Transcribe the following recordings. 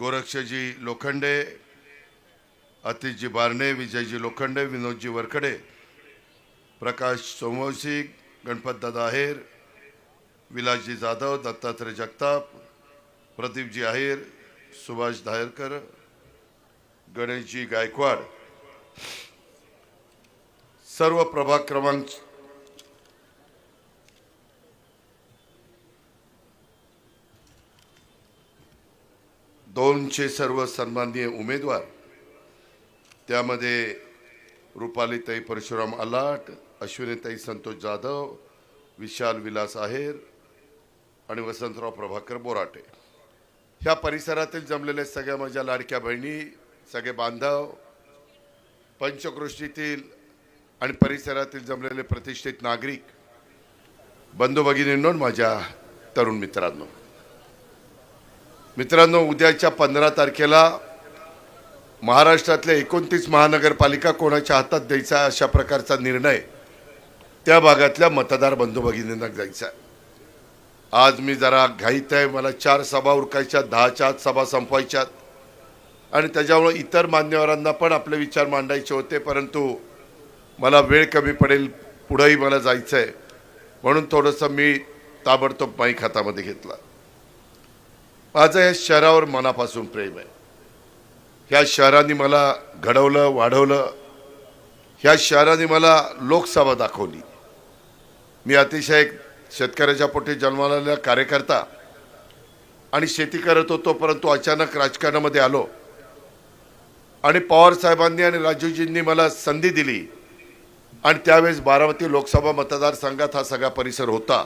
गोरक्षजी लोखंडे, अतिशजी बारणे, विजयजी लोखंडे, विनोदजी वरखडे, प्रकाश सोमवंशी, गणपतदादा आहेर, विलासजी जाधव, दत्तात्रय जगताप, प्रदीपजी आहेर, सुभाष धायरकर, गणेशजी गायकवाड, सर्व प्रभाग क्रमांक 2चे सर्व सन्माननीय उमेदवार, त्यामध्ये रुपालीताई परशुराम आलाट, अश्विनीताई संतोष जाधव, विशाल विलास आहेर आणि वसंतराव प्रभाकर बोराटे, ह्या परिसरातील जमलेले सगळ्या माझ्या लाडक्या बहिणी, सगळे बांधव, पंचक्रोशीतील आणि परिसरातील जमलेले प्रतिष्ठित नागरिक, बंधू भगिनींनो, माझ्या तरुण मित्रांनो, उद्याच्या 15 तारखेला महाराष्ट्रातल्या 29 महानगरपालिका कोणाच्या हातात द्यायचा अशा प्रकारचा निर्णय त्या भागातल्या मतदार बंधू भगिनींना द्यायचा आहे। आज मी जरा घाईत आहे, मला 4 सभा उरकायच्या, 10च्या आत सभा संपवायच्यात आणि त्याच्यामुळे इतर मान्यवरांना पण आपले विचार मांडायचे होते, परंतु मला वेळ कमी पडेल, पुढेही मला जायचं आहे, म्हणून थोडंसं मी ताबडतोब माईक हातामध्ये घेतला। माझं या शहरावर मनापासून प्रेम आहे। ह्या शहराने मला घडवलं, वाढवलं, ह्या शहराने मला लोकसभा दाखवली। मी अतिशय शेतकऱ्याच्या पोटी जन्माला आलेला कार्यकर्ता आणि शेती करत होतो, परंतु अचानक राजकारणामध्ये आलो आणि पवार साहेबांनी आणि राजूजींनी मला संधी दिली आणि त्यावेळेस बारामती लोकसभा मतदारसंघात हा सगळा परिसर होता।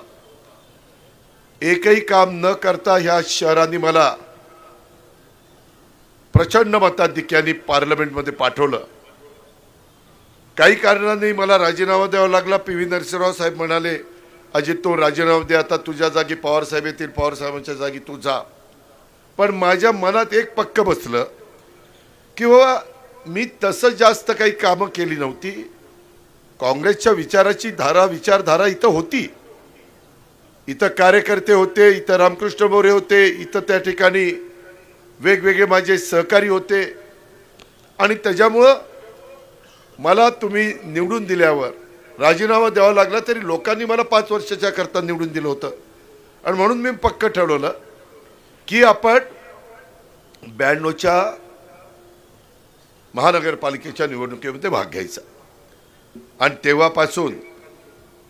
एकही काम न करता ह्या शहराने मला प्रचंड मताधिक्याने पार्लमेंटमध्ये पाठवलं। काही कारणांनी मला राजीनामा द्यावा लागला। पी.व्ही. नरसिंहराव साहेब म्हणाले, अजित तू राजीनामा दे, आता तुझ्या जागी पवार साहेब येतील, पवार साहेबांच्या जागी तू जा। पण माझ्या मनात एक पक्क बसलं की बाबा मी तसं जास्त काही कामं केली नव्हती। काँग्रेसच्या विचारधारा इथं होती, इथं कार्यकर्ते होते, इथं रामकृष्ण मोरे होते, इथं त्या ठिकाणी वेगवेगळे माझे सहकारी होते आणि त्याच्यामुळं मला तुम्ही निवडून दिल्यावर राजीनामा द्यावा लागला, तरी लोकांनी मला 5 वर्षाच्या करता निवडून दिलं होतं आणि म्हणून मी पक्क ठरवलं की आपण 92च्या महानगरपालिकेच्या निवडणुकीमध्ये भाग घ्यायचा आणि तेव्हापासून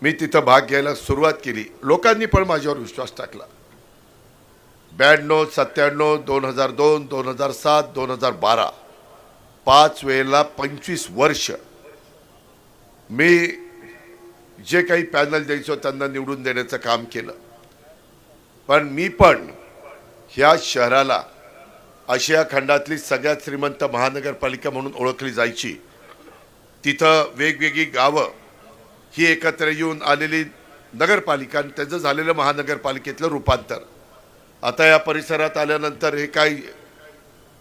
मी तिथं भाग घ्यायला सुरुवात केली। लोकांनी पण माझ्यावर विश्वास टाकला। 92, 97, 2002, 2007, 2012 5 वेळेला 25 वर्ष मी जे काही पॅनल द्यायचो त्यांना निवडून देण्याचं काम केलं। पण मी पण ह्या शहराला आशिया खंडातली सगळ्यात श्रीमंत महानगरपालिका म्हणून ओळखली जायची। तिथं वेगवेगळी गावं ही एकत्र येऊन आलेली नगरपालिका आणि त्याचं झालेलं महानगरपालिकेतलं रूपांतर। आता या परिसरात आल्यानंतर हे काही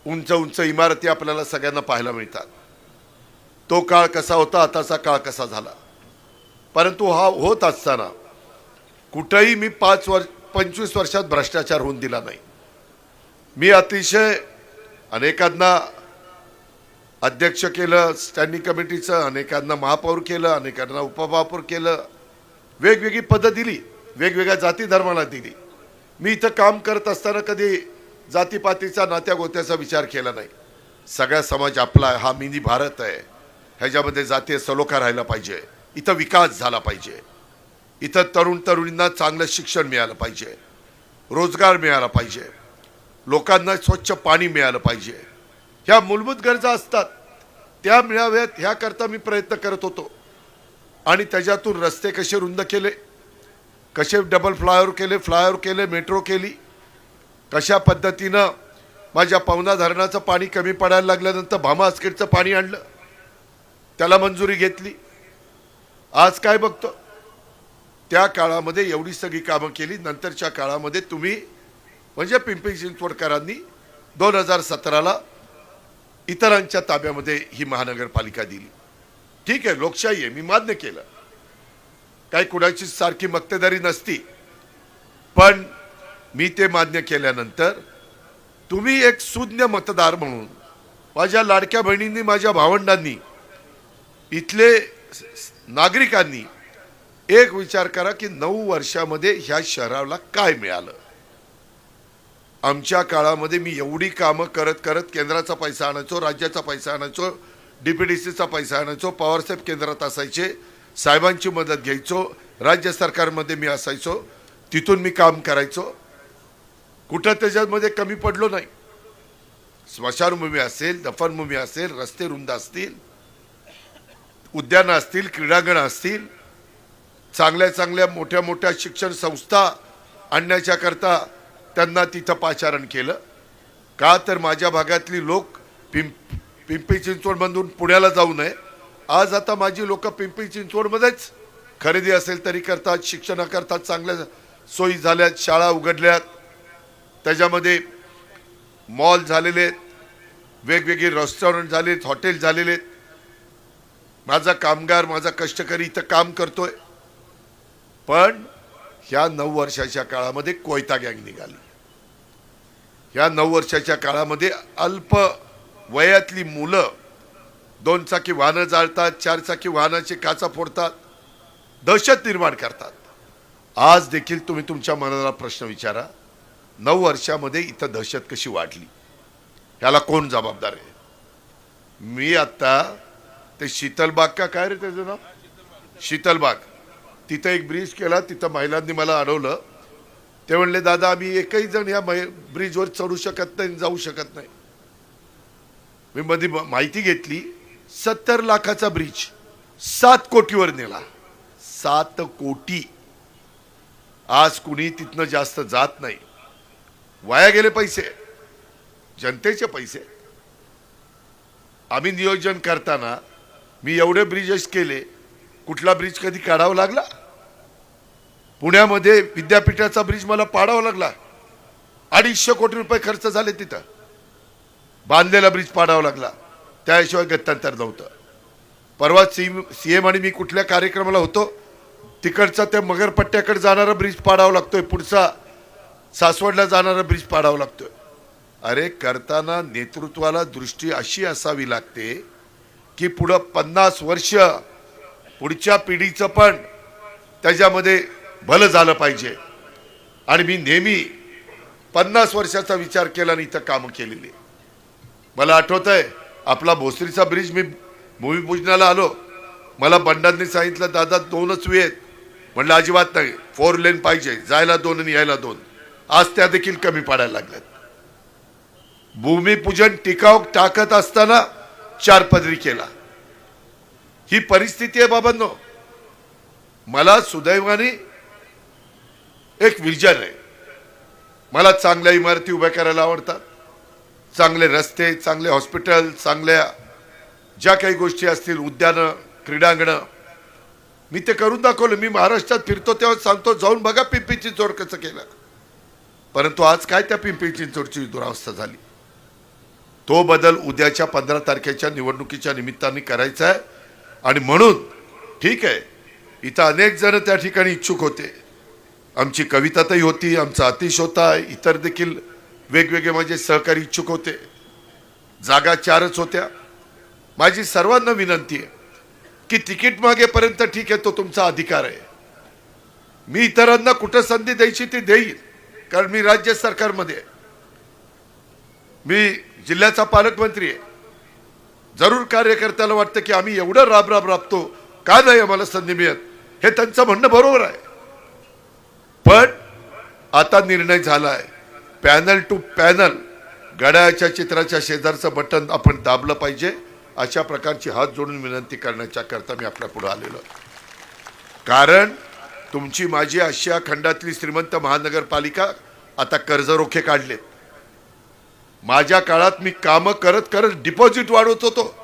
उंच उंच इमारती आपल्याला सगळ्यांना पाहायला मिळतात। तो काळ कसा होता, आताचा काळ कसा झाला, परंतु हा होत असताना कुठेही मी 25 वर्षात भ्रष्टाचार होऊन दिला नाही। मी अतिशय अनेकांना अध्यक्ष केलं स्टँडिंग कमिटीचं, अनेकांना महापौर केलं, अनेकांना उपमहापौर केलं, वेगवेगळी पदं दिली, वेगवेगळ्या जाती धर्माला दिली। मी इथं काम करत असताना कधी जातीपातीचा नात्या गोत्याचा विचार केला नाही। सगळा समाज आपला आहे, हा मिनी भारत आहे, ह्याच्यामध्ये जातीय सलोखा राहायला पाहिजे, इथं विकास झाला पाहिजे, इथं तरुण तरुणींना चांगलं शिक्षण मिळालं पाहिजे, रोजगार मिळाला पाहिजे, लोकांना स्वच्छ पाणी मिळालं पाहिजे, ह्या मूलभूत गरजा असतात त्या मिळाव्यात ह्याकरता मी प्रयत्न करत होतो। आणि त्याच्यातून रस्ते कसे रुंद केले, कसे डबल फ्लायओव्हर केले, मेट्रो केली, कशा पद्धतीनं माझ्या पवना धरणाचं पाणी कमी पडायला लागल्यानंतर भामा आसखेडचं पाणी आणलं, त्याला मंजुरी घेतली। आज काय बघतो, त्या काळामध्ये एवढी सगळी कामं केली। नंतरच्या काळामध्ये तुम्ही म्हणजे पिंपरी चिंचवडकरांनी 2017ला इतरांच्या ताब्यामध्ये ही महानगरपालिका दिली। ठीक आहे, लोकशाही आहे, मी मान्य केलं, काही कुणाची सारखी मक्तेदारी नसती, पण मी ते मान्य केल्यानंतर तुम्ही एक सुज्ञ मतदार म्हणून माझ्या लाडक्या बहिणींनी, माझ्या भावंडांनी, इथले नागरिकांनी एक विचार करा की 9 वर्षामध्ये ह्या शहराला काय मिळालं. आमच्या काळामध्ये मी एवढी कामं करत करत केंद्राचा पैसा आणायचो, राज्याचा पैसा आणायचो, डीपीडीसीचा पैसा आणायचो, पवारसाहेब केंद्रात असायचे, साहेबांची मदत घ्यायचो, राज्य सरकारमध्ये मी असायचो, तिथून मी काम करायचो, कुठं त्याच्यामध्ये कमी पडलो नाही. स्मशानभूमी असेल, दफनभूमी असेल, रस्ते रुंद असतील, उद्यानं असतील, क्रीडांगण असतील, चांगल्या चांगल्या मोठ्या मोठ्या शिक्षण संस्था आणण्याच्या करता त्यांना तिथं पाचारण केलं. का तर माझ्या भागातली लोक पिंपरी चिंचवडमधून पुण्याला जाऊ नये. आज आता माझी लोक पिंपरी चिंचवडमध्येच खरेदी असेल तरी करतात, शिक्षण करतात, चांगल्या सोयी झाल्यात, शाळा उघडल्यात, त्याच्यामध्ये मॉल झालेले आहेत, वेगवेगळे रेस्टॉरंट झालेत, हॉटेल झालेले आहेत. माझा कामगार, माझा कष्टकरी इथं काम करतोय. पण ह्या 9 वर्षाच्या काळामध्ये कोयता गँग निघाली. ह्या 9 वर्षाच्या काळामध्ये अल्प वयातली मुलं 2 चाकी वाहनं जाळतात, 4 चाकी वाहनाची काचा फोडतात, दहशत निर्माण करतात. आज देखील तुम्ही तुमच्या मनाला प्रश्न विचारा, 9 वर्षामध्ये इथं दहशत कशी वाढली, ह्याला कोण जबाबदार आहे. मी आता ते शीतलबाग का काय रे त्याचं नाव, शीतलबाग, तिथं एक ब्रिज केला. तिथं महिलांनी मला अडवलं. ते म्हणले दादा आम्ही एकही जण या ब्रिजवर चढू शकत नाही, जाऊ शकत नाही. मी मध्ये माहिती घेतली, 70 लाखाचा ब्रिज 7 कोटीवर नेला. 7 कोटी. आज कुणी तिथनं जास्त जात नाही. वाया गेले पैसे, जनतेचे पैसे. आम्ही नियोजन करताना मी एवढे ब्रिजेस केले, कुठला ब्रिज कधी काढावा लागला. पुण्यामध्ये विद्यापीठाचा ब्रिज मला पाडावा लागला. 250 कोटी रुपये खर्च झाले तिथं. बांधलेला ब्रिज पाडावा लागला, त्याशिवाय गत्यंतर नव्हतं. परवा सीएम आणि मी कुठल्या कार्यक्रमाला होतो, तिकडचा त्या मगरपट्ट्याकडे जाणारा ब्रिज पाडावा लागतोय, पुढचा सासवडला जाणारा ब्रिज पाडावा लागतोय. अरे करताना नेतृत्वाला दृष्टी अशी असावी लागते की पुढं 50 वर्ष पुढच्या पिढीचं पण त्याच्यामध्ये भलं झालं पाहिजे. आणि मी नेहमी 50 वर्षाचा विचार केला आणि इथं कामं केलेली. मला आठवत आहे आपला भोसरीचा ब्रिज, मी भूमिपूजनाला आलो, मला बंडांनी सांगितलं दादा 2च वे आहेत. म्हणलं अजिबात नाही, 4 लेन पाहिजे, जायला 2 आणि यायला 2. आज त्या देखील कमी पडायला लागल्यात. भूमिपूजन टिकाव टाकत असताना 4 पदरी केला. ही परिस्थिती आहे बाबांनो. मला सुदैवाने एक विजन आहे. मला चांगल्या इमारती उभ्या करायला आवडतात, चांगले रस्ते, चांगले हॉस्पिटल, चांगल्या ज्या काही गोष्टी असतील, उद्यानं, क्रीडांगणं, मी ते करून दाखवलं. मी महाराष्ट्रात फिरतो तेव्हा सांगतो जाऊन बघा पिंपरी चिंचवड कसं केलं. परंतु आज काय त्या पिंपरी चिंचवडची दुरावस्था झाली. तो बदल उद्याच्या 15 तारखेच्या निवडणुकीच्या निमित्ताने करायचा आहे. आणि म्हणून ठीक आहे, इथं अनेक जण त्या ठिकाणी इच्छुक होते. आमची कविताताई होती, आमचा अतिश होता, इतर देखील वेगवेगळे माझे सहकारी इच्छुक होते. जागा 4च होत्या. माझी सर्वांना विनंती आहे की तिकीट मागेपर्यंत ठीक आहे, तो तुमचा अधिकार आहे. मी इतरांना कुठं संधी द्यायची ती देईल, कारण मी राज्य सरकारमध्ये आहे, मी जिल्ह्याचा पालकमंत्री आहे. जरूर कार्यकर्त्याला वाटतं की आम्ही एवढं राबतो, का नाही आम्हाला संधी मिळत, हे त्यांचं म्हणणं बरोबर आहे. पण आता निर्णय झाला आहे, पॅनल टू पॅनल घड्याळाच्या चित्राच्या शेजारचं बटन आपण दाबलं पाहिजे. अशा प्रकारची हात जोडून विनंती करण्याच्या करता मी आपल्या पुढे आलेलो. कारण तुमची माझी आशिया खंडातली श्रीमंत महानगरपालिका आता कर्जरोखे काढलेत. माझ्या काळात मी कामं करत करत डिपॉझिट वाढवत होतो.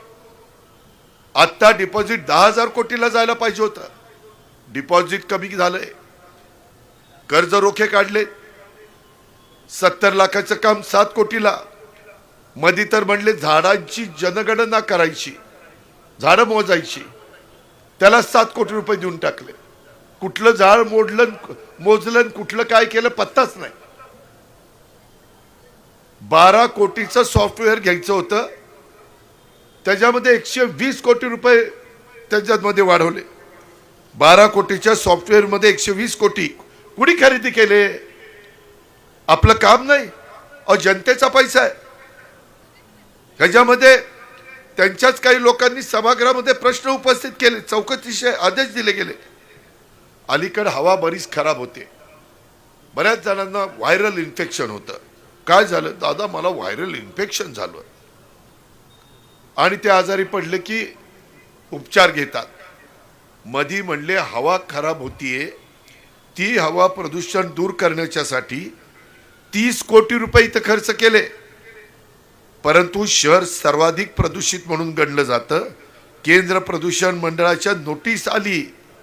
आता डिपॉझिट 10,000 कोटीला जायला पाहिजे होतं, डिपॉझिट कमी झालंय. कर्जरोखे काढले, 70 लाखाचं काम 7 कोटीला. मध्ये तर म्हणले झाडांची जनगणना करायची, झाडं मोजायची, त्याला 7 कोटी रुपये देऊन टाकले. कुठलं झाड मोजलं कुठलं काय केलं पत्ताच नाही. 12 कोटीचं सॉफ्टवेअर घ्यायचं होतं, त्याच्यामध्ये 120 कोटी रुपये त्याच्यामध्ये वाढवले. 12 कोटीच्या सॉफ्टवेअर मध्ये 120 कोटी कुणी खरेदी केले? आपलं काम नाही, जनतेचा पैसा आहे. ह्याच्यामध्ये त्यांच्याच काही लोकांनी सभागृहामध्ये प्रश्न उपस्थित केले, चौकशीचे आदेश दिले गेले. अलीकडे हवा बरीच खराब होते, बऱ्याच जणांना व्हायरल इन्फेक्शन होतं. काय झालं? दादा मला व्हायरल इन्फेक्शन झालं, आणि ते आजारी पडले की उपचार घेतात. मधी म्हणले हवा खराब होतीये, ती हवा प्रदूषण दूर करण्यासाठी 30 कोटी रुपये इथं खर्च केले. परंतु शहर सर्वाधिक प्रदूषित म्हणून गणलं जातं. केंद्र प्रदूषण मंडळाच्या नोटीस आली,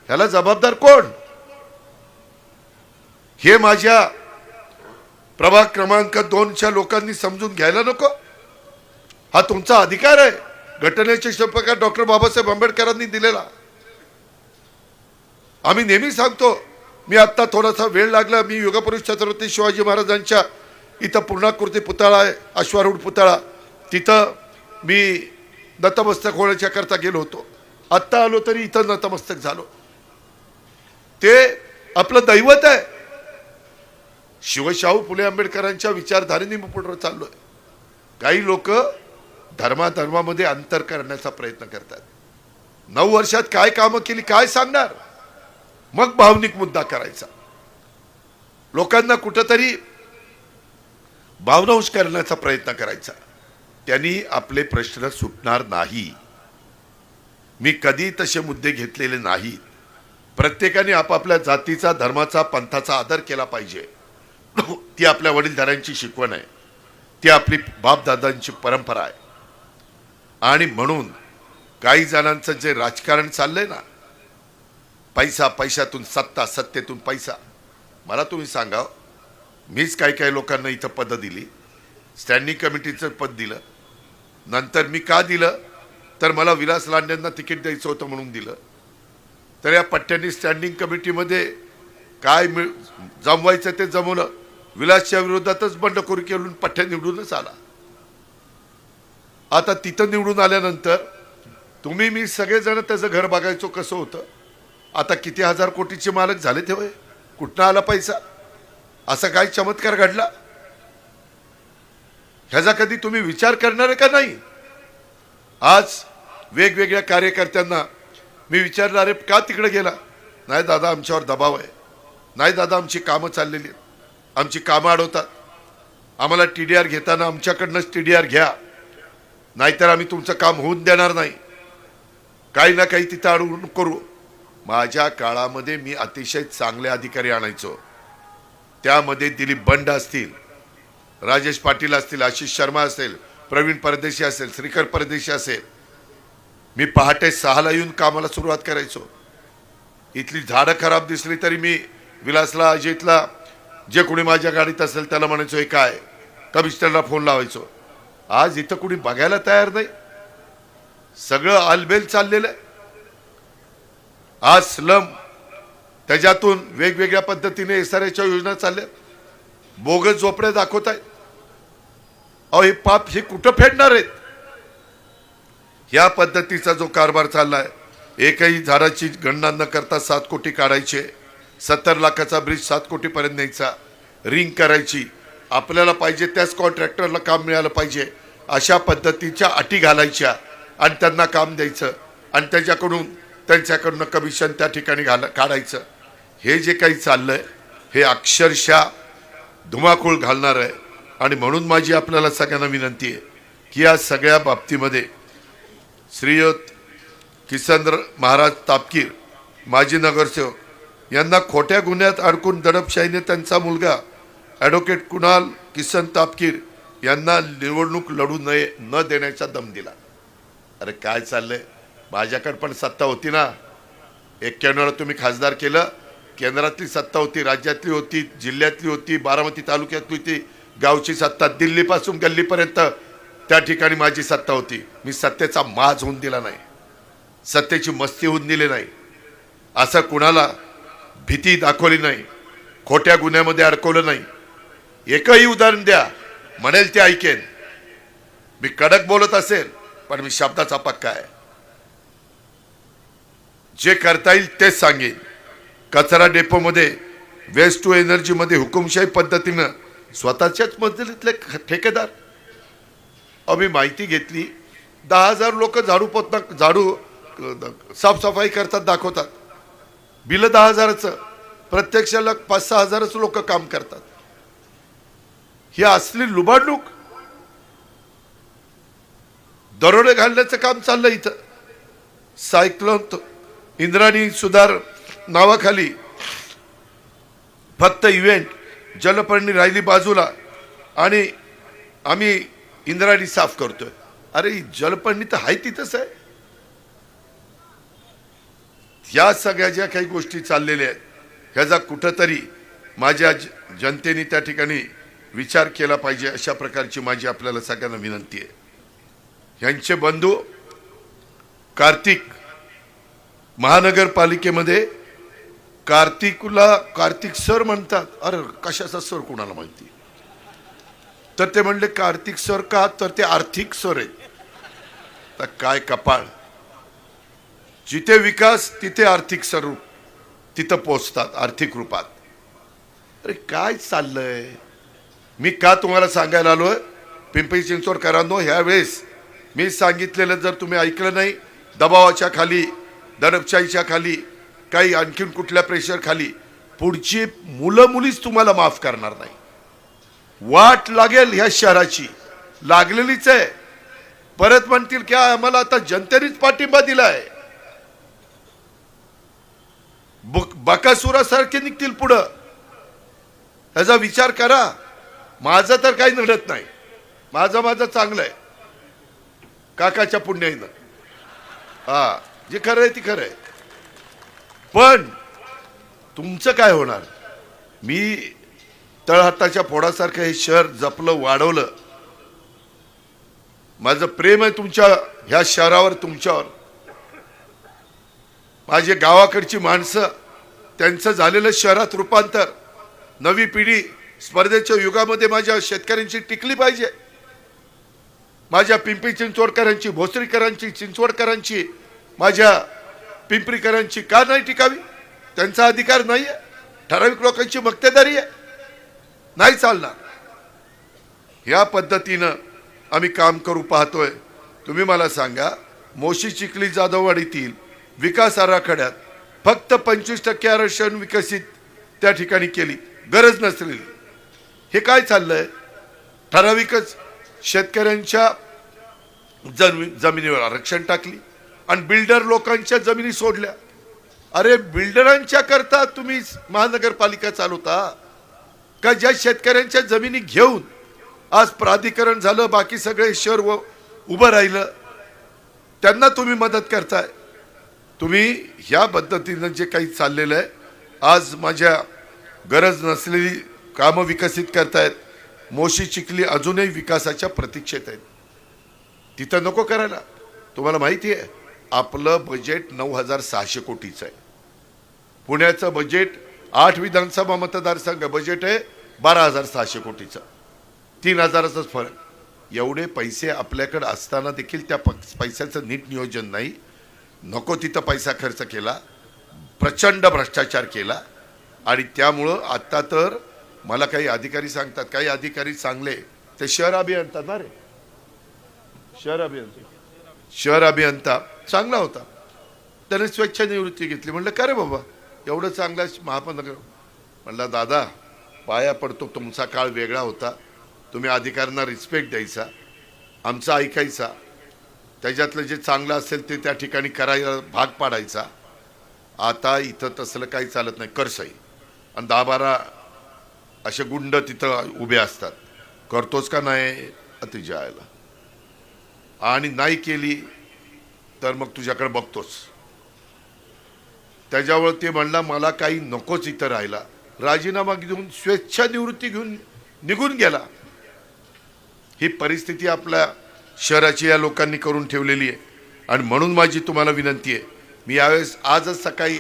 ह्याला जबाबदार कोण? हे माझ्या प्रभाग क्रमांक 2च्या लोकांनी समजून घ्यायला नको? हा तुमचा अधिकार आहे, घटनेचे शिल्पकार डॉक्टर बाबासाहेब आंबेडकरांनी दिलेला. आम्ही नेहमी सांगतो, मी आता थोडासा वेळ लागला, मी युगपुरुष छत्रपती शिवाजी महाराजांच्या इथं पूर्णाकृती पुतळा आहे, अश्वारूढ पुतळा, तिथं मी नतमस्तक होण्याच्या करता गेलो होतो. आत्ता आलो तरी इथं नतमस्तक झालो. ते आपलं दैवत आहे. शिवशाहू फुले आंबेडकरांच्या विचारधारेने मी पुढे चाललोय. काही लोक धर्माधर्मामध्ये अंतर करण्याचा प्रयत्न करतात. 9 वर्षात काय कामं केली काय सांगणार? मग भावनिक मुद्दा करायचा. लोकांना कुठंतरी भावनांश करण्याचा प्रयत्न करायचा. त्यांनी आपले प्रश्न सुटणार नाही. मी कधी तसे मुद्दे घेतलेले नाहीत. प्रत्येकाने आपापल्या जातीचा, धर्माचा, पंथाचा आदर केला पाहिजे. ती आपल्या वडीलधाऱ्यांची शिकवण आहे, ती आपली बापदादांची परंपरा आहे. आणि म्हणून काही जणांचं जे राजकारण चाललंय ना, पैसा, पैशातून सत्ता, सत्तेतून पैसा, मला तुम्ही सांगा, मीच काही लोकांना इथं पद दिली, स्टँडिंग कमिटीचं पद दिलं. नंतर मी का दिलं? तर मला विलास लांडेंना तिकीट द्यायचं होतं म्हणून दिलं. तर या पट्ट्यांनी स्टँडिंग कमिटीमध्ये काय जमवायचं ते जमवलं. विलासच्या विरोधातच बंडखोरी केली, पट्ट्या निवडूनच आला. आता तिथं निवडून आल्यानंतर तुम्ही मी सगळेजण त्याचं घर बघायचो कसं होतं. आता किती हजार कोटीचे मालक झाले ते होय. कुठनं आला पैसा? असा काय चमत्कार घडला? ह्याचा कधी तुम्ही विचार करणार आहे का नाही? आज वेगवेगळ्या कार्यकर्त्यांना मी विचारणार आहे, का तिकडे गेला? नाही दादा आमच्यावर दबाव आहे, नाही दादा आमची कामं चाललेली आहेत, आमची कामं अडवतात, आम्हाला TDR घेताना आमच्याकडनंच TDR घ्या, नाहीतर आम्ही तुमचं काम होऊन देणार नाही, काही ना काही तिथं अडवून करू. माझ्या काळामध्ये मी अतिशय चांगले अधिकारी आणायचो. त्यामध्ये दिलीप बंड असतील, राजेश पाटील असतील, आशिष शर्मा असेल, प्रवीण परदेशी असेल, श्रीकर परदेशी असेल. मी पहाटे 6ला येऊन कामाला सुरुवात करायचो. इथली झाडं खराब दिसली तरी मी विलासला, अजितला, जे कोणी माझ्या गाडीत असेल त्याला म्हणायचो हे काय, कमिशनरला फोन लावायचो. आज इथं कुणी बघायला तयार नाही. सगळं आलबेल चाललेलं आहे. आज स्लम, त्याच्यातून वेगवेगळ्या पद्धतीने SRAच्या योजना चालल्या, बोगस झोपड्या दाखवत आहेत. अहो हे पाप हे कुठं फेडणार आहेत? या पद्धतीचा जो कारभार चाललाय, एकही झाडाची गणना न करता 7 कोटी काढायचे, 70 लाखाचा ब्रिज 7 कोटीपर्यंत न्यायचा, रिंग करायची, आपल्याला पाहिजे त्याच कॉन्ट्रॅक्टरला काम मिळालं पाहिजे अशा पद्धतीच्या अटी घालायच्या आणि त्यांना काम द्यायचं आणि त्यांच्याकडून कमिशन त्या ठिकाणी काढायचं. हे जे काही चाललंय हे अक्षरशः धुमाकूळ घालणार आहे. आणि म्हणून माझी आपल्याला सगळ्यांना विनंती आहे की या सगळ्या बाबतीमध्ये श्रीयुत किसन महाराज तापकीर, माजी नगरसेवक, यांना खोट्या गुन्ह्यात अडकून दडपशाहीने त्यांचा मुलगा ॲडव्होकेट कुणाल किसन तापकीर यांना निवडणूक लढू न देण्याचा दम दिला. अरे काय चाललंय? माझ्याकडे पण सत्ता होती ना, 91ला तुम्ही खासदार केलं, केंद्रातली सत्ता होती, राज्यातली होती, जिल्ह्यातली होती, बारामती तालुक्यातली होती, गावची सत्ता, दिल्लीपासून गल्लीपर्यंत त्या ठिकाणी माझी सत्ता होती. मी सत्तेचा माज होऊन दिला नाही, सत्तेची मस्ती होऊन दिली नाही, असं कुणाला भीती दाखवली नाही, खोट्या गुन्ह्यामध्ये अडकवलं नाही. एकही उदाहरण द्या म्हणेल ते ऐकेन. मी कडक बोलत असेल पण मी शब्दाचा पक्का आहे. जे करता येईल तेच सांगेन. कचरा डेपोमध्ये वेस्ट टू एनर्जी मध्ये हुकुमशाही पद्धतीनं स्वतःच्याच मजलीतले ठेकेदार. आम्ही माहिती घेतली 10,000 लोक झाडू साफसफाई करतात दाखवतात. बिल 10,000चं, प्रत्यक्षाला 5-6 हजारच लोक काम करतात. ही असली लुबाडणूक. दरोडे घालण्याचं काम चाललं इथं. सायक्लोन इंद्राणी सुधार नावाखाली फक्त इव्हेंट, जलपर्णी राहिली बाजूला आणि आम्ही इंद्राणी साफ करतोय. अरे जलपर्णी तर आहे तिथंच आहे. या सगळ्या ज्या काही गोष्टी चाललेल्या आहेत ह्याचा कुठंतरी माझ्या जनतेने त्या ठिकाणी विचार केला पाहिजे. अशा प्रकारची माझी आपल्याला सगळ्यांना विनंती आहे. यांचे बंधू कार्तिक महानगरपालिकेमध्ये कार्तिक सर म्हणतात. अरे कशाचा सर कोणाला माहिती. तर ते म्हणले कार्तिक सर का, तर ते आर्थिक सर आहेत. तर काय कपाळ. जिथे विकास तिथे आर्थिक सर तिथं पोचतात आर्थिक रूपात. अरे काय चाललंय. मी का तुम्हाला सांगायला आलोय, पिंपरी चिंचवडकरांनो, ह्यावेळेस मी सांगितलेलं जर तुम्ही ऐकलं नाही, दबावाच्या खाली, दडपशाहीच्या खाली, काही आणखीन कुठल्या प्रेशर खाली पुढची मुलं मुलीच तुम्हाला माफ करणार नाही. वाट लागेल ह्या शहराची, लागलेलीच आहे. परत म्हणतील की आम्हाला आता जनतेनेच पाठिंबा दिलाय. बकासुरासारखे निघतील पुढं. त्याचा विचार करा. माझं तर काही नडत नाही. माझं चांगलं आहे काकाच्या पुण्याईनं. हा, जे खरं आहे ती खरं आहे. पण तुमचं काय होणार. मी तळहाताच्या फोडासारखं हे शहर जपलं, वाढवलं. माझं प्रेम आहे तुमच्या ह्या शहरावर, तुमच्यावर. माझे गावाकडची माणसं, त्यांचं झालेलं शहरात रूपांतर, नवी पिढी स्पर्धेच्या युगामध्ये माझ्या शेतकऱ्यांची टिकली पाहिजे. माझ्या पिंपरी चिंचवडकरांची, भोसरीकरांची, चिंचवडकरांची, माझ्या पिंपरीकरांची का नाही टिकावी. त्यांचा अधिकार नाही आहे. ठराविक लोकांची मक्तेदारी आहे. नाही चालणार. या पद्धतीनं आम्ही काम करू पाहतोय. तुम्ही मला सांगा, मोशी चिखली जाधववाडीतील विकास आराखड्यात फक्त 25% आरक्षण विकसित त्या ठिकाणी केली, गरज नसलेली. हे काय चाललंय. ठराविकच शेतकऱ्यांच्या जमिनीवर आरक्षण टाकली आणि बिल्डर लोकांच्या जमिनी सोडल्या. अरे बिल्डरांच्या करता तुम्ही महानगरपालिका चालवता का, ज्या शेतकऱ्यांच्या जमिनी घेऊन आज प्राधिकरण झालं, बाकी सगळे शहर उभं राहिलं, त्यांना तुम्ही मदत करताय. तुम्ही ह्या पद्धतीनं जे काही चाललेलं आहे, आज माझ्या गरज नसलेली कामं विकसित करतायत. मोशी चिखली अजूनही विकासाच्या प्रतीक्षेत आहेत. तिथं नको करायला. तुम्हाला माहिती आहे आपलं बजेट 9,600 कोटीचं आहे. पुण्याचं बजेट 8 विधानसभा मतदारसंघ बजेट आहे 12,600 कोटीचं. 3,000चाच फरक. एवढे पैसे आपल्याकडे असताना देखील त्या पैशाचं नीट नियोजन नाही. नको तिथं पैसा खर्च केला, प्रचंड भ्रष्टाचार केला. आणि त्यामुळं आता तर मला काही अधिकारी सांगतात, काही अधिकारी चांगले ते शहर अभियंता ना रे, शहर अभियंता चांगला होता, त्याने स्वेच्छानिवृत्ती घेतली. म्हणलं का रे बाबा एवढं चांगला महानगर. म्हणलं दादा पाया पडतो, तुमचा काळ वेगळा होता. तुम्ही अधिकाऱ्यांना रिस्पेक्ट द्यायचा, आमचा ऐकायचा, त्याच्यातलं जे चांगलं असेल ते त्या ठिकाणी करायला भाग पाडायचा. आता इथं तसलं काही चालत नाही. करसाई आणि 10-12 असे गुंड तिथं उभे असतात. करतोच का नाही अतिजयाला. आणि नाही केली तर मग तुझ्याकडे बघतोच. त्याच्यावर ते म्हणला मला काही नकोच इथं राहिला, राजीनामा घेऊन स्वेच्छानिवृत्ती घेऊन निघून गेला. ही परिस्थिती आपल्या शहराची या लोकांनी करून ठेवलेली आहे. आणि म्हणून माझी तुम्हाला विनंती आहे, मी यावेळेस आजच सकाळी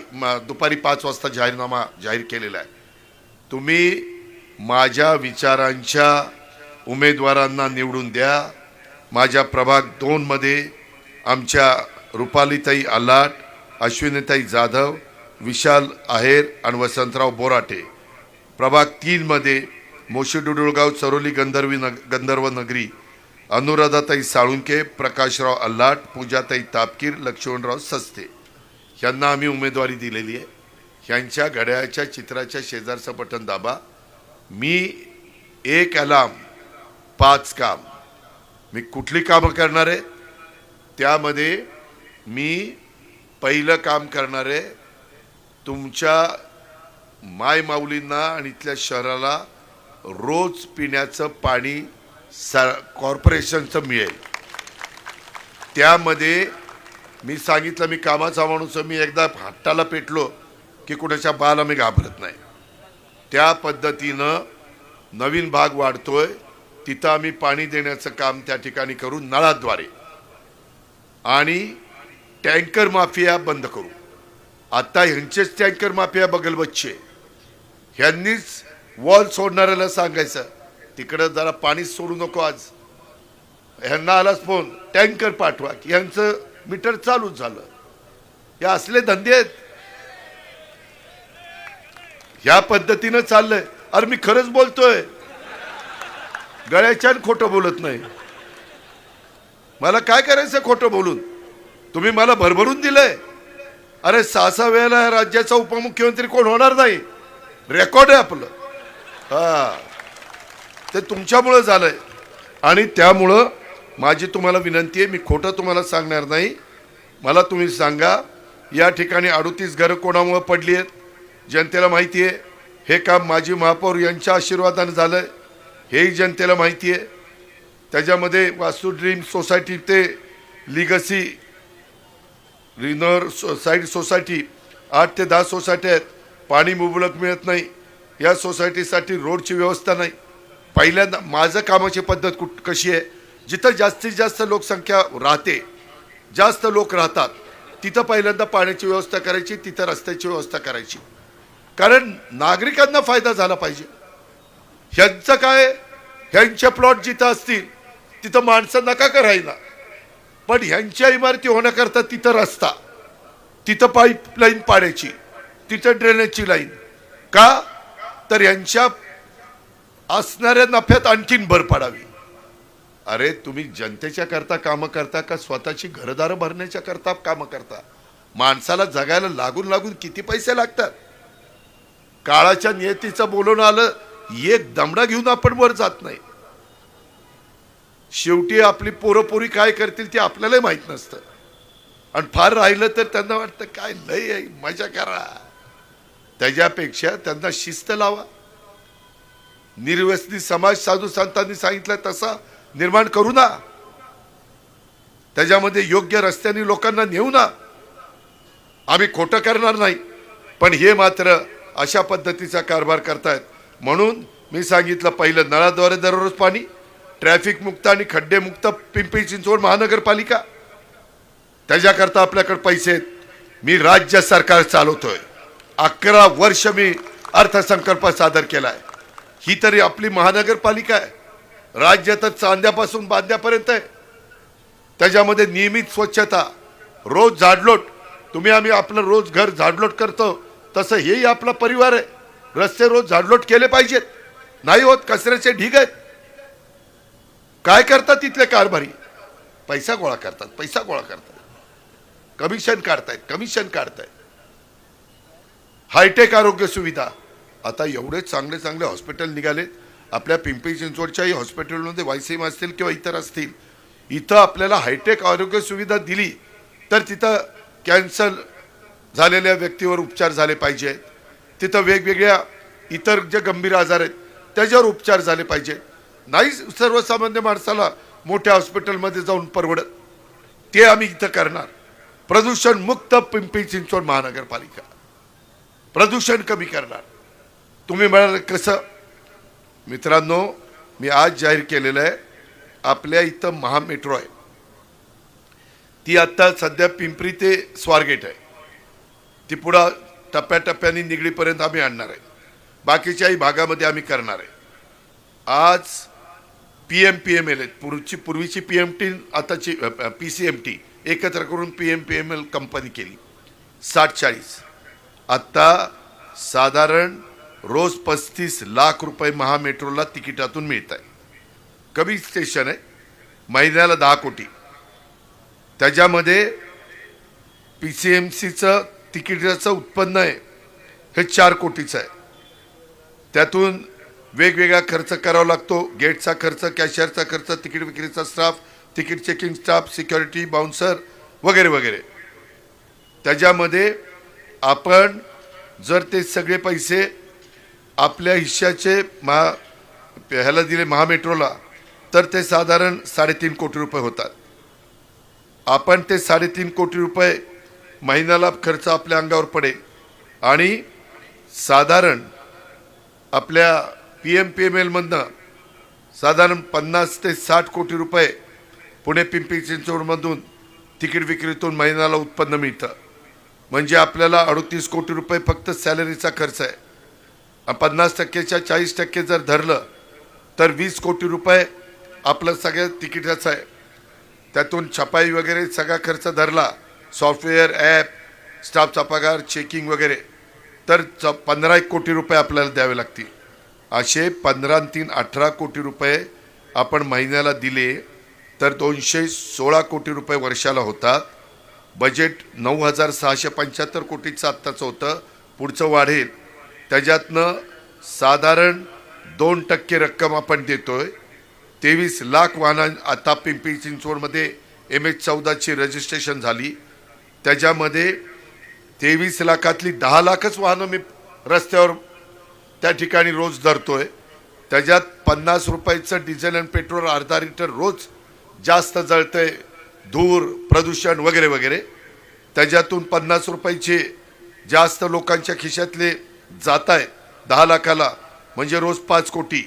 दुपारी 5 वाजता जाहीरनामा जाहीर केलेला आहे. तुम्ही माझ्या विचारांच्या उमेदवारांना निवडून द्या। माझ्या प्रभाग 2 मध्ये आमच्या रुपालीताई आलाट, अश्विनीताई जाधव, विशाल आहेर आणि वसंतराव बोराटे। प्रभाग 3 मध्ये मोशी-डुडुळगाव, चरोली, गंधर्व नगरी अनुराधाताई साळुंके, प्रकाशराव आलाट, पूजाताई तापकीर, लक्ष्मणराव सस्ते यांना आम्ही उमेदवारी दिलेली आहे। ह्यांच्या घड्याळाच्या चित्राच्या शेजारचं बटन दाबा। मी 1 अलार्म 5 काम। मी कुठली कामं करणार आहे त्यामध्ये मी पहिलं काम करणार आहे, तुमच्या माय माऊलींना आणि इथल्या शहराला रोज पिण्याचं पाणी कॉर्पोरेशनचं मिळेल। त्यामध्ये मी सांगितलं, मी कामाचा माणूस, मी एकदा हट्टाला पेटलो की कुणाच्या बाला मी घाबरत नाही। त्या पद्धतीनं नवीन भाग वाढतोय, तिथं आम्ही पाणी देण्याचं काम त्या ठिकाणी करू नळाद्वारे, आणि टँकर माफिया बंद करू। आता ह्यांचेच टँकर माफिया बगल बच्चे, ह्यांनीच वॉल सोडणाऱ्याला सांगायचं तिकडं जरा पाणी सोडू नको आज। ह्यांना आलाच फोन, टँकर पाठवा, की ह्यांचं मीटर चालूच झालं। हे असले धंदे आहेत, ह्या पद्धतीनं चाललंय। अरे मी खरंच बोलतोय, गळ्याच्यान खोटं बोलत नाही। मला काय करायचं खोटं बोलून? तुम्ही मला भरभरून दिलंय। अरे 6 वेळेला राज्याचा उपमुख्यमंत्री कोण होणार नाही, रेकॉर्ड आहे आपलं। ते तुमच्यामुळे झालंय, आणि त्यामुळं माझी तुम्हाला विनंती आहे, मी खोटं तुम्हाला सांगणार नाही। मला तुम्ही सांगा, या ठिकाणी 38 घरं कोणामुळे पडली आहेत? जनतेला माहिती आहे। हे काम माजी महापौर यांच्या आशीर्वादाने झालंय, हेही जनतेला माहिती आहे। त्याच्यामध्ये वास्तू ड्रीम सोसायटी ते लिगसी रिनर सोसायटी 8 ते 10 सोसायटी आहेत, पाणी मुबलक मिळत नाही। या सोसायटीसाठी रोडची व्यवस्था नाही। पहिल्यांदा माझं कामाची पद्धत कशी आहे, जिथं जास्तीत जास्त लोकसंख्या राहते, जास्त लोक राहतात, तिथं पहिल्यांदा पाण्याची व्यवस्था करायची, तिथं रस्त्याची व्यवस्था करायची, कारण नागरिकांना फायदा झाला पाहिजे। ह्यांचं काय, ह्यांचे प्लॉट जिथं असतील तिथं माणसं नका करायला, पण ह्यांच्या इमारती होण्याकरता तिथं रस्ता, तिथं पाईपलाईन पाण्याची, तिथं ड्रेनेजची लाईन, का तर यांच्या असणाऱ्या नफ्यात आणखीन भर पडावी। अरे तुम्ही जनतेच्या करता कामं करता का स्वतःची घरदारं भरण्याच्या करता कामं करता? माणसाला जगायला लागून लागून किती पैसे लागतात? काळाच्या नियतीचं बोलून आलं, एक दमडा घेऊन आपण वर जात नाही। शेवटी आपली पोरपोरी काय करतील ते आपल्याला माहित नसतं, आणि फार राहिलं तर त्यांना वाटतं काय लय मजा करा। त्याच्यापेक्षा त्यांना शिस्त लावा। निर्व्यसनी समाज साधू संतांनी सांगितलं तसा निर्माण करू ना, त्याच्यामध्ये योग्य रस्त्याने लोकांना नेऊ ना। आम्ही खोटं करणार नाही, पण हे मात्र अशा पद्धतीचा कारभार करतायत। म्हणून मी सांगितलं, पहिलं नळाद्वारे दररोज पाणी, ट्रॅफिक मुक्त आणि खड्डे मुक्त पिंपरी चिंचवड महानगरपालिका, त्याच्याकरता आपल्याकडे पैसे आहेत। मी राज्य सरकार चालवतोय, 11 वर्ष मी अर्थसंकल्प सादर केलाय। ही तरी आपली महानगरपालिका आहे, राज्य तर चांद्यापासून बांद्यापर्यंत आहे। त्याच्यामध्ये नियमित स्वच्छता, रोज झाडलोट, तुम्ही आम्ही आपलं रोज घर झाडलोट करतो तसं हेही आपला परिवार आहे, रस्ते रोज झाडलोट केले पाहिजेत। नाही होत, कचऱ्याचे ढीग आहेत। काय करतात तिथले कारभारी? पैसा गोळा करतात, पैसा गोळा करतात, कमिशन काढतायत। हायटेक आरोग्य सुविधा, आता एवढे चांगले चांगले हॉस्पिटल निघालेत आपल्या पिंपरी चिंचवडच्याही हॉस्पिटलमध्ये, वायसीएम असतील किंवा इतर असतील, इथं आपल्याला हायटेक आरोग्य सुविधा दिली तर तिथं कॅन्सर झालेल्या व्यक्तीवर उपचार झाले पाहिजेत, तिथं वेगवेगळ्या इतर जे गंभीर आजार आहेत त्याच्यावर उपचार झाले पाहिजेत। नाही सर्वसामान्य माणसाला मोठ्या हॉस्पिटलमध्ये जाऊन परवडत, ते आम्ही इथं करणार। प्रदूषण मुक्त पिंपरी चिंचवड महानगरपालिका, प्रदूषण कमी करणार। तुम्ही म्हणाल कसं? मित्रांनो, मी आज जाहीर केलेलं आहे, आपल्या इथं महामेट्रो आहे, ती आता सध्या पिंपरी ते स्वारगेट आहे, ती पुढं टप्प्याटप्प्याने निगडीपर्यंत आम्ही आणणार आहे, बाकीच्याही भागामध्ये आम्ही करणार आहे। आज PMPML पूर्वीची PMT आताची PCMT एकत्र करून PMPML कंपनी केली 60-40. आत्ता साधारण रोज 35 लाख रुपये महामेट्रोला तिकिटातून मिळत आहे. कमी स्टेशन आहे, महिन्याला 10 कोटी. त्याच्यामध्ये PCMCचं तिकिटाचं उत्पन्न आहे हे 4 कोटीचं आहे. त्यातून वेगवेगळा खर्च करावा लागतो. गेटचा खर्च, कॅशियरचा खर्च, तिकीट विक्रीचा staff, ticket checking staff, security, bouncer वगैरे वगैरे. त्याच्यामध्ये आपण जर ते सगळे पैसे आपल्या हिश्श्याचे ह्याला दिले महामेट्रोला तर ते साधारण 3.5 कोटी रुपये होतात. आपण ते 3.5 कोटी रुपये महिन्याला खर्च आपल्या अंगावर पडेल आणि साधारण आपल्या PMPML मधनं साधारण 50 ते 60 कोटी रुपये पुणे पिंपरी चिंचवडमधून तिकीट विक्रीतून महिन्याला उत्पन्न मिळतं. म्हणजे आपल्याला 38 कोटी रुपये फक्त सॅलरीचा खर्च आहे. 50%च्या 40% जर धरलं तर 20 कोटी रुपये आपलं सगळ्या तिकिटाचं आहे. त्यातून छपाई वगैरे सगळा खर्च धरला, सॉफ्टवेअर, ॲप, स्टाफचा पगार, चेकिंग वगैरे, तर 15 कोटी रुपये आपल्याला द्यावे लागतील. असे 15 × 3 = 18 कोटी रुपये आपण महिन्याला दिले तर 216 कोटी रुपये वर्षाला होतात. बजेट 9,675 कोटीचं आत्ताचं होतं, पुढचं वाढेल. त्याच्यातनं साधारण 2% रक्कम आपण देतोय. 23 लाख वाहनं आता पिंपरी चिंचवडमध्ये MH14ची रजिस्ट्रेशन झाली. त्याच्यामध्ये 23 लाखातली 10 लाखच वाहनं मी रस्त्यावर त्या ठिकाणी रोज धरतोय. त्याच्यात 50 रुपयाचं डिझेल आणि पेट्रोल अर्धा लिटर रोज जास्त जळतंय, धूर, प्रदूषण वगैरे वगैरे. त्याच्यातून 50 रुपयाचे जास्त लोकांच्या खिशातले जात आहेत 10 लाखाला, म्हणजे रोज 5 कोटी.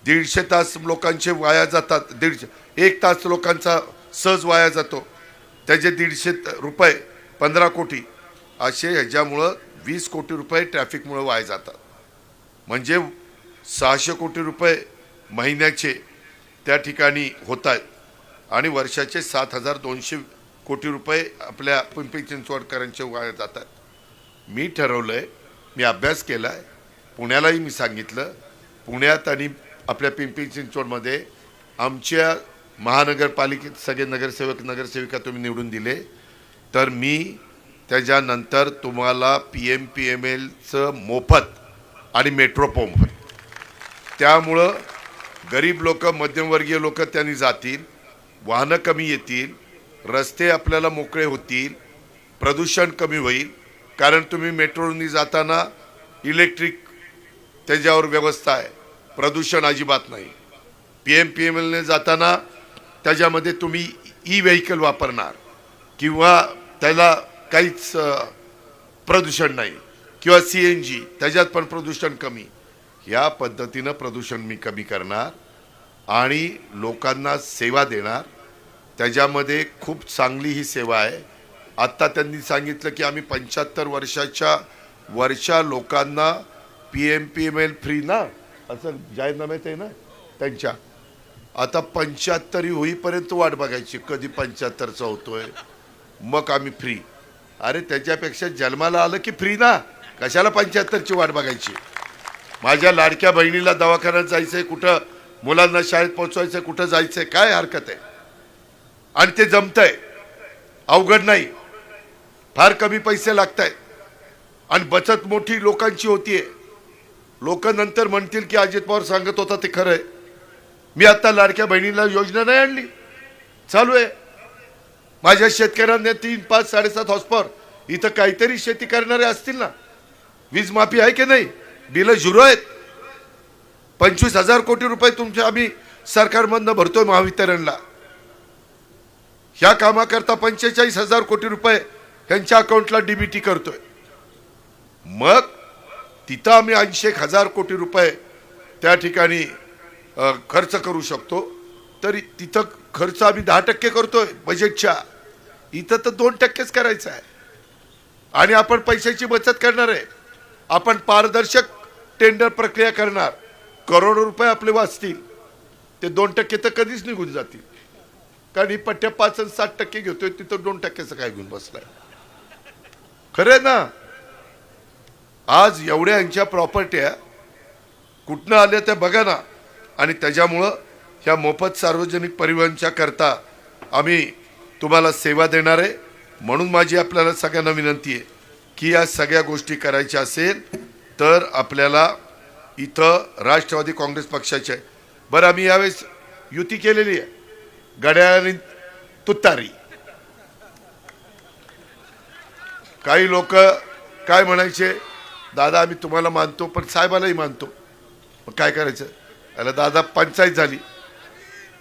150 तास लोकांचे वाया जातात, 1 तास लोकांचा सहज वाया जातो, त्याचे 150 रुपये 15 कोटी. असे ह्याच्यामुळं 20 कोटी रुपये ट्रॅफिकमुळे वाया जातात. म्हणजे 600 कोटी रुपये महिन्याचे त्या ठिकाणी होत आहेत आणि वर्षाचे 7,200 कोटी रुपये आपल्या पिंपरी चिंचवडकरांचे वाया जातात. मी ठरवलं आहे, मी अभ्यास केला आहे, पुण्यालाही मी सांगितलं, पुण्यात आणि आपल्या पिंपरी चिंचवडमध्ये आमच्या महानगरपालिकेत सगळे नगरसेवक नगरसेविका तुम्ही निवडून दिले तर मी त्याच्यानंतर तुम्हाला PMPMLचं मोफत आणि मेट्रो मोफत. त्यामुळं गरीब लोक, मध्यमवर्गीय लोक त्यांनी जातील, वाहनं कमी येतील, रस्ते आपल्याला मोकळे होतील, प्रदूषण कमी होईल. कारण तुम्ही मेट्रोनी जाताना इलेक्ट्रिक त्याच्यावर व्यवस्था आहे, प्रदूषण अजिबात नाही. PMPMLने जाताना त्याच्यामध्ये तुम्ही ई-व्हेकल वापरणार किंवा त्याला काहीच प्रदूषण नाही, किंवा CNG, त्याच्यात पण प्रदूषण कमी. या पद्धतीनं प्रदूषण मी कमी करणार आणि लोकांना सेवा देणार. त्याच्यामध्ये खूप चांगली ही सेवा आहे. आत्ता त्यांनी सांगितलं की आम्ही 75 वर्षाच्या लोकांना PMPML फ्री ना, असं जाहीरनाम्यात आहे ना त्यांच्या. आता 75 होईपर्यंत वाट बघायची कधी 75चा होतोय, मग आम्ही फ्री. अरे त्याच्यापेक्षा जन्माला आलं की फ्री ना, कशाला 75ची वाट बघायची. माझ्या लाडक्या बहिणीला दवाखान्यात जायचंय, कुठं मुलांना शाळेत पोहोचवायचं, कुठं जायचंय, काय हरकत आहे. आणि ते जमतंय, अवघड नाही, फार कमी पैसे लागत आहेत आणि बचत मोठी लोकांची होतीये. लोक नंतर म्हणतील की अजित पवार सांगत होता ते खरं आहे. मी आता लाडक्या बहिणीला योजना नाही आणली, चालू आहे. माझ्या शेतकऱ्यांना 3, 5, 7.5 हॉर्सपॉवर इथं काहीतरी शेती करणारे असतील ना. वीज माफी आहे की नाही, बिल 0 आहेत. 25,000 कोटी रुपये तुमच्या आम्ही सरकारमधनं भरतोय महावितरणला. ह्या कामाकरता 45,000 कोटी रुपये त्यांच्या अकाउंटला DBT करतोय. मग तिथं आम्ही 80,000 कोटी रुपये त्या ठिकाणी खर्च करू शकतो. तरी तिथं खर्च आम्ही 10% करतोय बजेटच्या, इथं तर 2%च करायचं आहे. आणि आपण पैशाची बचत करणार आहे. आपण पारदर्शक टेंडर प्रक्रिया करणार, करोडो रुपये आपले वाचतील. ते 2% तर कधीच निघून जातील, कारण ही पट्ट्या 5 आणि 7% घेतोय, तिथं 2%चं काय घेऊन बसलाय? खरं ना? आज एवढ्या यांच्या प्रॉपर्ट्या कुठनं आल्या त्या बघा ना. आणि त्याच्यामुळं ह्या मोफत सार्वजनिक परिवहनच्या करता आम्ही तुम्हाला सेवा देणार आहे. म्हणून माझी आपल्याला सगळ्यांना विनंती आहे की या सगळ्या गोष्टी करायच्या असेल तर आपल्याला इथं राष्ट्रवादी काँग्रेस पक्षाचे बरं आम्ही यावेळेस युती केलेली आहे, घड्याळ आणि तुतारी. काही लोक काय म्हणायचे, दादा आम्ही तुम्हाला मानतो पण साहेबालाही मानतो. मग काय करायचं? याला दादा पंचायत झाली,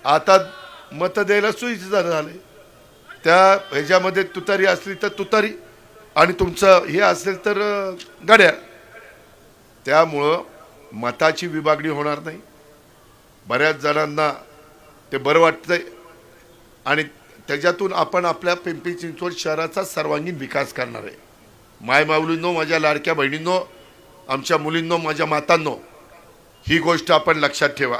आता मत द्यायला सोयीचं झालंय. त्या ह्याच्यामध्ये तुतारी असली तर तुतारी आणि तुमचं हे असेल तर घड्याळ. त्यामुळं मताची विभागणी होणार नाही. बऱ्याच जणांना ते बरं वाटतंय आणि त्याच्यातून आपण आपल्या पिंपरी चिंचवड शहराचा सर्वांगीण विकास करणार आहे. मायमाऊलींनो, माझ्या लाडक्या बहिणींनो, आमच्या मुलींनो, माझ्या मातांनो, ही गोष्ट आपण लक्षात ठेवा.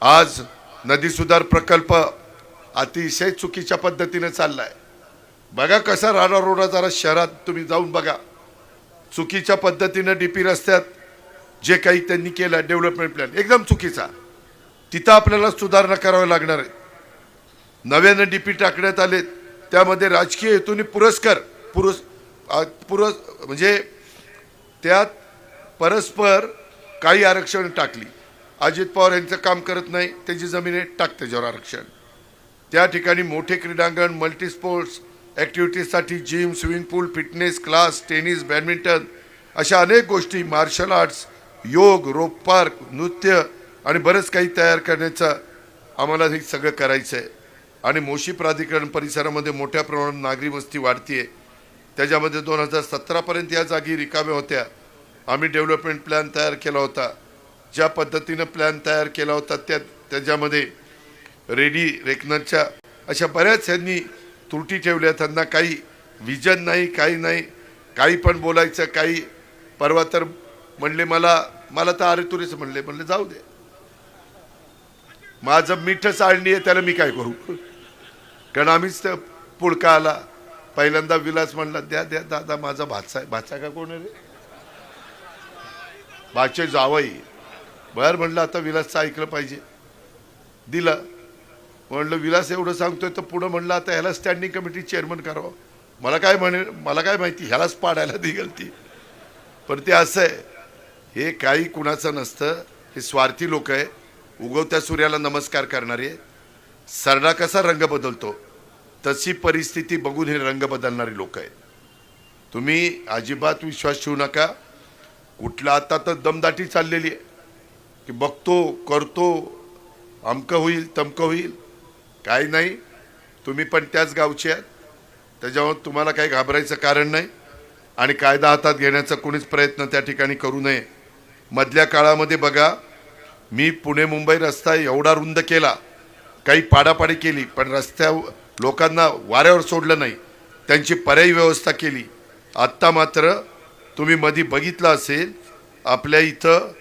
आज नदी सुधार प्रकल्प अतिशय चुकीच्या पद्धतीने चाललाय. बघा कसा राडारोडा, जरा शहरात तुम्ही जाऊन बघा. चुकीच्या पद्धतीने डीपी रस्त्यात जे काही त्यांनी केलं डेव्हलपमेंट प्लॅन एकदम चुकीचा. तिथं आपल्याला सुधारणा करावी लागणार आहे. नव्याने डीपी टाकण्यात आले, त्यामध्ये राजकीय हेतूने म्हणजे त्यात परस्पर काही आरक्षण टाकली. अजित पवार यांचं काम करत नाही, त्याची जमीन आहे, टाक त्याच्यावर आरक्षण. त्या ठिकाणी मोठे क्रीडांगण, मल्टी स्पोर्ट्स ॲक्टिव्हिटीजसाठी जिम, स्विमिंग पूल, फिटनेस क्लास, टेनिस, बॅडमिंटन अशा अनेक गोष्टी, मार्शल आर्ट्स, योग, रोप पार्क, नृत्य आणि बरंच काही तयार करण्याचं आम्हाला हे सगळं करायचं आहे. आणि मोशी प्राधिकरण परिसरामध्ये मोठ्या प्रमाणात नागरी वस्ती वाढतीये. त्याच्यामध्ये 2017पर्यंत या जागी रिकाम्या होत्या. आम्ही डेव्हलपमेंट प्लॅन तयार केला होता. ज्या पद्धतीनं प्लॅन तयार केला होता त्याच्यामध्ये रेडी रेकनरच्या अशा बऱ्याच यांनी त्रुटी ठेवल्या. त्यांना काही विजन नाही, काही नाही, काही पण बोलायचं. काही परवा तर म्हणले मला तर अरे तुरेच म्हणले जाऊ दे, माझं मीठच आळणी आहे, त्याला मी काय करू? कारण आम्हीच तर पुळका आला. पहिल्यांदा विलास म्हणला द्या द्या दादा, माझा भाचा आहे. भाचा का कोण रे? भाचे जावई. बर म्हणलं आता विलासचं ऐकलं पाहिजे, दिलं. म्हणलं विलास एवढं सांगतोय तर पुढं म्हणलं आता ह्याला स्टँडिंग कमिटी चेअरमन करावं. मला काय माहिती, ह्यालाच पाडायला दिगल ती. पण ते असं आहे, हे काही कुणाचं नसतं. हे स्वार्थी लोक आहे, उगवत्या सूर्याला नमस्कार करणारे. सरडा कसा रंग बदलतो तशी परिस्थिती बघून हे रंग बदलणारी लोक आहेत. तुम्ही अजिबात विश्वास ठेवू नका. कुठला आता तर दमदाटी चाललेली आहे की बघतो करतो, अमकं होईल तमकं होईल. काही नाही, तुम्ही पण त्याच गावचे आहात, त्याच्यावर तुम्हाला काही घाबरायचं कारण नाही. आणि कायदा हातात घेण्याचा कोणीच प्रयत्न त्या ठिकाणी करू नये. मधल्या काळामध्ये बघा, मी पुणे मुंबई रस्ता एवढा रुंद केला, काही पाडापाडी केली, पण रस्त्यावर लोकांना वाऱ्यावर सोडलं नाही, त्यांची पर्यायी व्यवस्था केली. आत्ता मात्र तुम्ही मध्ये बघितलं असेल, आपल्या इथं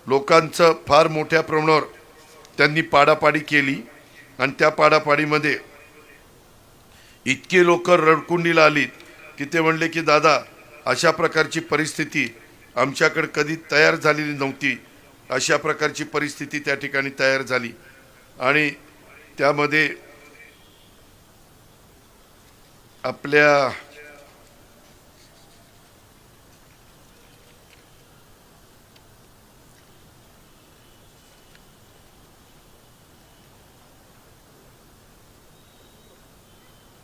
लोकांचं फार मोठ्या प्रमाणावर त्यांनी पाडापाडी केली. आणि त्या पाडापाडीमध्ये इतके लोक रडकुंडीला आलीत की ते म्हणले की दादा, अशा प्रकारची परिस्थिती आमच्याकडे कधी तयार झालेली नव्हती. अशा प्रकारची परिस्थिती त्या ठिकाणी तयार झाली. आणि त्यामध्ये आपल्या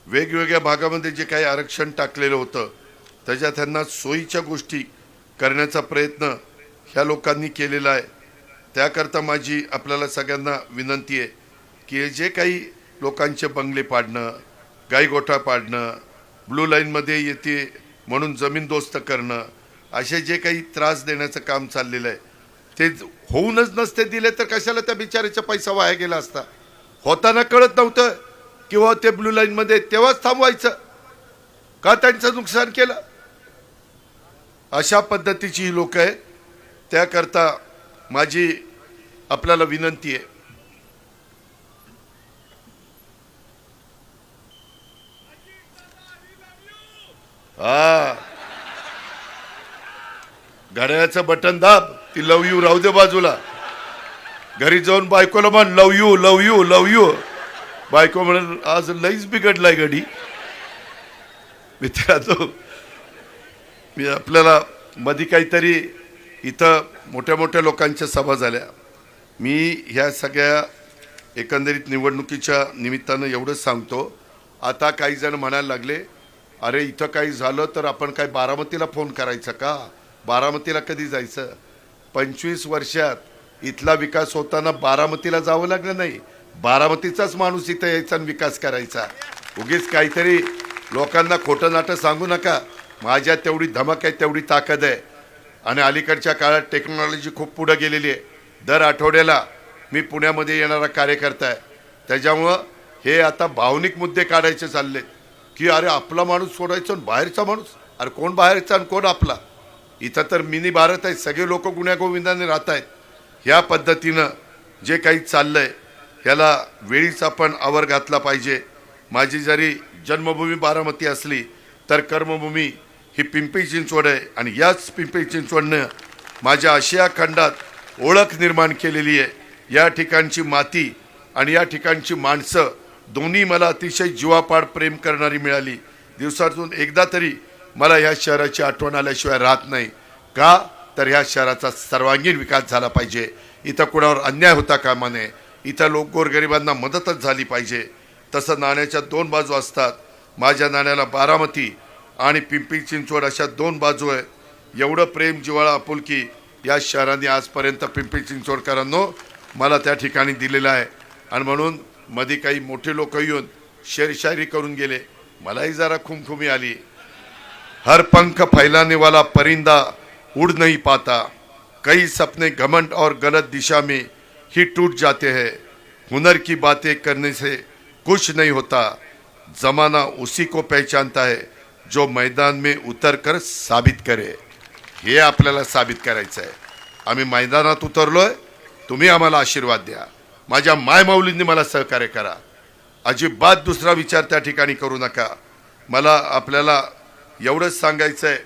वेगवेगळ्या भागामध्ये जे काही आरक्षण टाकलेलं होतं त्याच्यात त्यांना सोयीच्या गोष्टी करण्याचा प्रयत्न ह्या लोकांनी केलेला आहे. त्याकरता माझी आपल्याला सगळ्यांना विनंती आहे की जे काही लोकांचे बंगले पाडणं, गाईगोठा पाडणं, ब्लू लाईनमध्ये येते म्हणून जमीनदोस्त करणं, असे जे काही त्रास देण्याचं काम चाललेलं आहे ते होऊनच नसते दिले तर कशाला त्या बिचाऱ्याचा पैसा वाया गेला असता. होताना कळत नव्हतं किंवा ते ब्लू लाईनमध्ये तेव्हाच थांबवायचं का? त्यांचं नुकसान केलं. अशा पद्धतीची ही लोक आहेत. त्याकरता माझी आपल्याला विनंती आहे हा, घड्याळाचं बटन दाब, ती लव यू राहू दे बाजूला. घरी जाऊन बायकोला म्हण love you love you love you. बायको म्हणून आज लईच बिघडलाय घडी. मित्रांनो, मी आपल्याला मध्ये काहीतरी इथं मोठ्या मोठ्या लोकांच्या सभा झाल्या. मी ह्या सगळ्या एकंदरीत निवडणुकीच्या निमित्तानं एवढंच सांगतो. आता काही जण म्हणायला लागले, अरे इथं काही झालं तर आपण काय बारामतीला फोन करायचा का? बारामतीला कधी जायचं? 25 वर्षात इथला विकास होताना बारामतीला जावं लागलं नाही. बारामतीचाच माणूस इथं यायचा आणि विकास करायचा. उगीच काहीतरी लोकांना खोटं नाटं सांगू नका. माझ्या तेवढी धमक आहे, तेवढी ताकद आहे. आणि अलीकडच्या काळात टेक्नॉलॉजी खूप पुढे गेलेली आहे. दर आठवड्याला मी पुण्यामध्ये येणारा कार्यकर्ता आहे. त्याच्यामुळं हे आता भावनिक मुद्दे काढायचे चालले की अरे आपला माणूस सोडायचा आणि बाहेरचा माणूस. अरे कोण बाहेरचा आणि कोण आपला? इथं तर मिनी भारत आहे. सगळे लोक गुण्यागोविंदाने राहत आहेत. ह्या पद्धतीनं जे काही चाललंय ह्याला वेळीच आपण आवर घातला पाहिजे. माझी जरी जन्मभूमी बारामती असली तर कर्मभूमी ही पिंपरी चिंचवड आहे. आणि याच पिंपरी चिंचवडनं माझ्या आशिया खंडात ओळख निर्माण केलेली आहे. या ठिकाणची माती आणि या ठिकाणची माणसं दोन्ही मला अतिशय जीवापाड प्रेम करणारी मिळाली. दिवसातून एकदा तरी मला ह्या शहराची आठवण आल्याशिवाय राहत नाही. का तर ह्या शहराचा सर्वांगीण विकास झाला पाहिजे. इथं कुणावर अन्याय होता कामा नये. इथं लोक गोरगरिबांना मदतच झाली पाहिजे. तसं नाण्याच्या दोन बाजू असतात. माझ्या नाण्याला बारामती आणि पिंपरी चिंचवड अशा दोन बाजू आहेत. एवढं प्रेम जिव्हाळा आपुलकी या शहराने आजपर्यंत पिंपरी चिंचवडकरांनो मला त्या ठिकाणी दिलेलं आहे. आणि म्हणून मध्ये काही मोठे लोक येऊन शेरशायरी करून गेले. मलाही जरा खुमखुमी आली. हर पंख फैलाने वाला परिंदा उड़ नहीं पाता, कई सपने घमंड और गलत दिशा में ही टूट जाते हैं. हुनर की बातें करने से कुछ नहीं होता, जमाना उसी को पहचानता है जो मैदान में उतर कर साबित करे. हे आपल्याला साबित करायचं आहे. आम्ही मैदानात उतरलोय. तुम्ही आम्हाला आशीर्वाद द्या. माझ्या मायमाऊलींनी मला सहकार्य करा. अजिबात दुसरा विचार त्या ठिकाणी करू नका. मला आपल्याला एवढंच सांगायचं आहे